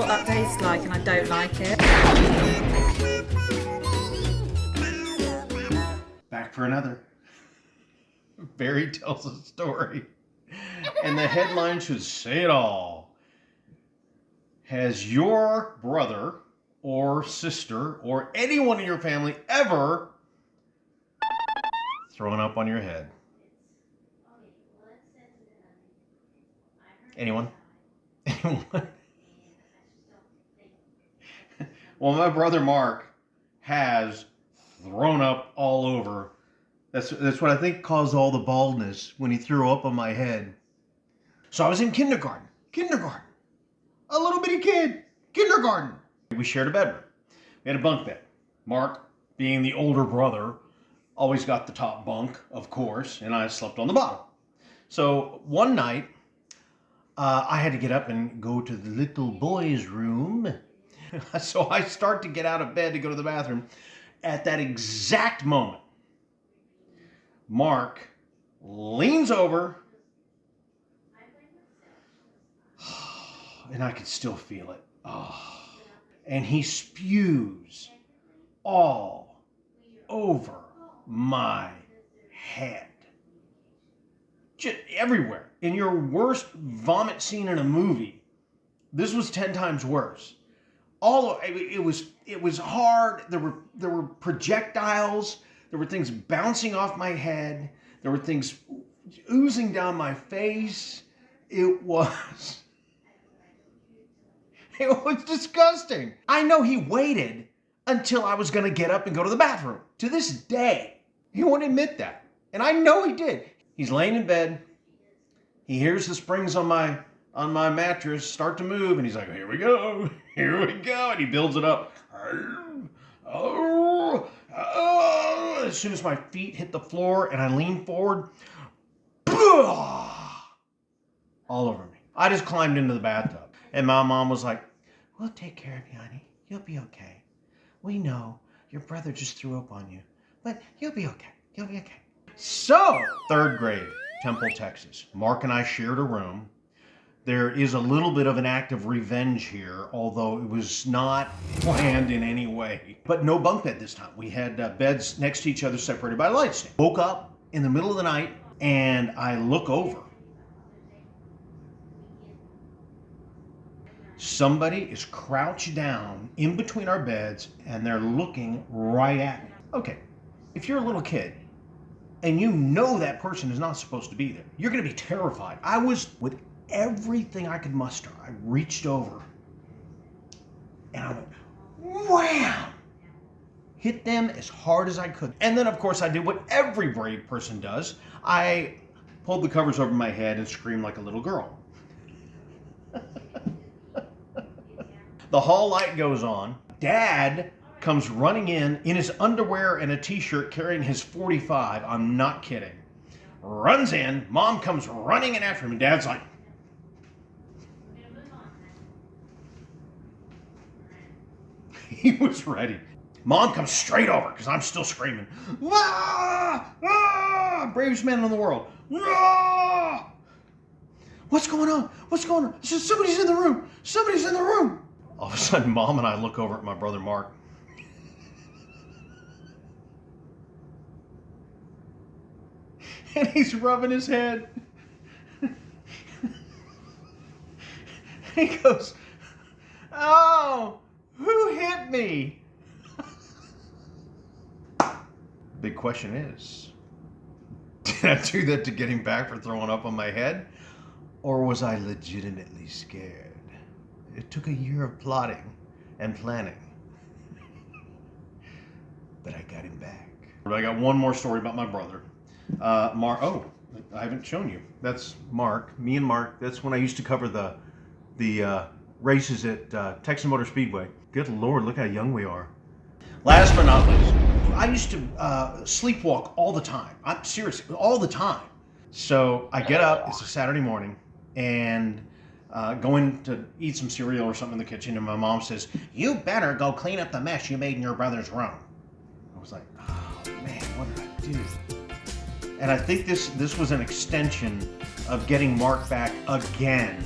what that tastes like and I don't like it. Back for another. Barry tells a story. And the headline should say it all. Has your brother or sister or anyone in your family ever thrown up on your head? Anyone? Anyone? Well, my brother Mark has thrown up all over. That's what I think caused all the baldness when he threw up on my head. So I was in kindergarten. A little bitty kid. Kindergarten. We shared a bedroom. We had a bunk bed. Mark, being the older brother, always got the top bunk, of course, and I slept on the bottom. So one night, I had to get up and go to the little boy's room. So I start to get out of bed to go to the bathroom. At that exact moment, Mark leans over, and I could still feel it. Oh. And he spews all over my head. Just everywhere. In your worst vomit scene in a movie, this was 10 times worse. It was hard. There were projectiles. There were things bouncing off my head. There were things oozing down my face. It was disgusting. I know he waited until I was going to get up and go to the bathroom. To this day, he won't admit that. And I know he did. He's laying in bed. He hears the springs on my mattress start to move, and he's like, here we go. And he builds it up. As soon as my feet hit the floor and I lean forward, all over me. I just climbed into the bathtub. And my mom was like, we'll take care of you, honey. You'll be okay. We know your brother just threw up on you, but you'll be okay. You'll be okay. So, 3rd grade, Temple, Texas. Mark and I shared a room. There is a little bit of an act of revenge here, although it was not planned in any way. But no bunk bed this time. We had beds next to each other separated by a light stand. Woke up in the middle of the night and I look over. Somebody is crouched down in between our beds and they're looking right at me. Okay, if you're a little kid and you know that person is not supposed to be there, you're going to be terrified. I was, with everything I could muster, I reached over and I went, wham! Hit them as hard as I could. And then, of course, I did what every brave person does. I pulled the covers over my head and screamed like a little girl. The hall light goes on. Dad comes running in his underwear and a t-shirt carrying his .45. I'm not kidding. Runs in. Mom comes running in after him. And Dad's like, he was ready. Mom comes straight over because I'm still screaming. Ah! Ah! Bravest man in the world. Ah! What's going on? What's going on? Somebody's in the room. Somebody's in the room. All of a sudden, Mom and I look over at my brother Mark. And he's rubbing his head. He goes, oh, who hit me? Big question is, did I do that to get him back for throwing up on my head? Or was I legitimately scared? It took a year of plotting and planning. But I got him back. I got one more story about my brother. Mark, oh, I haven't shown you. That's Mark. Me and Mark. That's when I used to cover the races at Texas Motor Speedway. Good Lord, look how young we are. Last but not least, I used to sleepwalk all the time. I'm serious, all the time. So I get up, it's a Saturday morning, and going to eat some cereal or something in the kitchen, and my mom says, you better go clean up the mess you made in your brother's room. I was like, oh man, what did I do? And I think this was an extension of getting Mark back again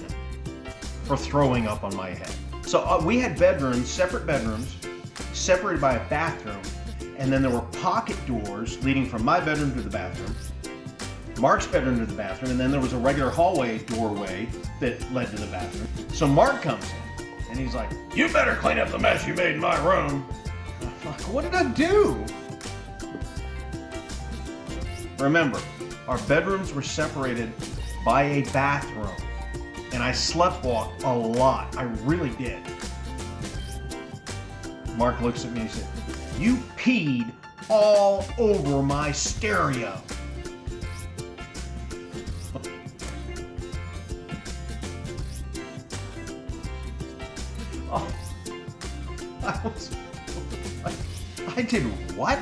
for throwing up on my head. So we had bedrooms, separate bedrooms, separated by a bathroom, and then there were pocket doors leading from my bedroom to the bathroom, Mark's bedroom to the bathroom, and then there was a regular hallway doorway that led to the bathroom. So Mark comes in, and he's like, "You better clean up the mess you made in my room." I'm like, "What did I do?" Remember, our bedrooms were separated by a bathroom, and I sleptwalked a lot. I really did. Mark looks at me and said, "You peed all over my stereo." Oh, I did what?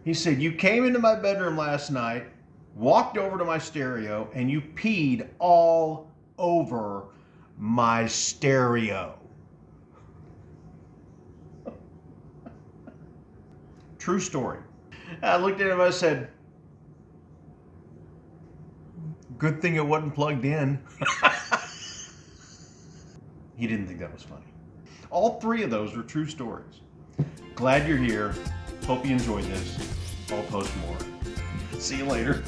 He said, "You came into my bedroom last night, walked over to my stereo, and you peed all over my stereo." True story. I looked at him and I said, "Good thing it wasn't plugged in." He didn't think that was funny. All three of those were true stories. Glad you're here. Hope you enjoyed this. I'll post more. See you later.